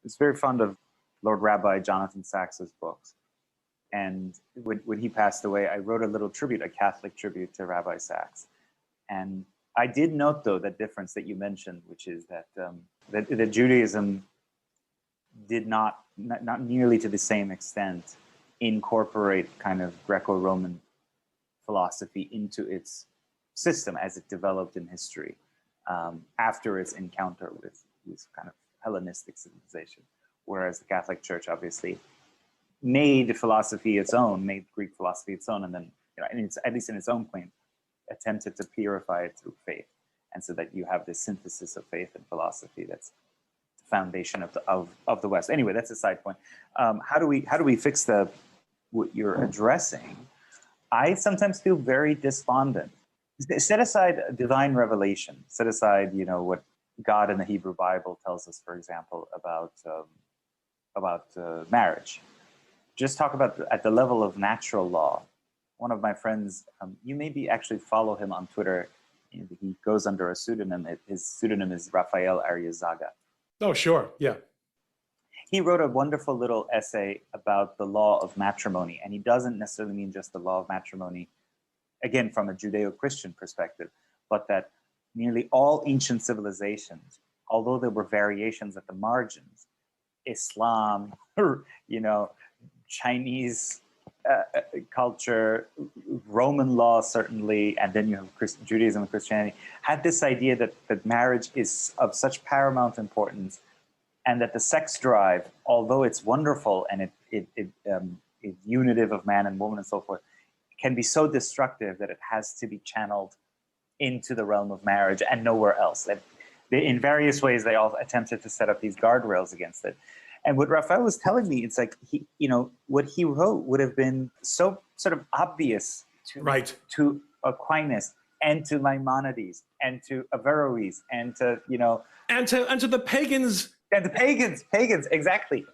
was very fond of Lord Rabbi Jonathan Sacks's books. And when he passed away, I wrote a little tribute, a Catholic tribute to Rabbi Sacks. And I did note, though, that difference that you mentioned, which is that that Judaism did not nearly to the same extent incorporate kind of Greco-Roman philosophy into its system as it developed in history after its encounter with kind of Hellenistic civilization. Whereas the Catholic Church obviously made philosophy its own, made Greek philosophy its own, and then, at least in its own claim, attempted to purify it through faith. And so that you have this synthesis of faith and philosophy that's the foundation of the West. Anyway, that's a side point. How do we fix what you're addressing? I sometimes feel very despondent. Set aside divine revelation. Set aside, what God in the Hebrew Bible tells us, for example, about marriage. Just talk about at the level of natural law. One of my friends, you maybe actually follow him on Twitter. He goes under a pseudonym. His pseudonym is Rafael Ariazaga. Oh, sure. Yeah. He wrote a wonderful little essay about the law of matrimony. And he doesn't necessarily mean just the law of matrimony, again, from a Judeo-Christian perspective, but that nearly all ancient civilizations, although there were variations at the margins, Islam, Chinese culture, Roman law certainly, and then you have Judaism and Christianity, had this idea that marriage is of such paramount importance, and that the sex drive, although it's wonderful and it is unitive of man and woman and so forth, can be so destructive that it has to be channeled into the realm of marriage and nowhere else. In various ways, they all attempted to set up these guardrails against it. And what Raphael was telling me, it's like what he wrote would have been so sort of obvious to Aquinas and to Maimonides and to Averroes and to and to the pagans and the pagans, exactly.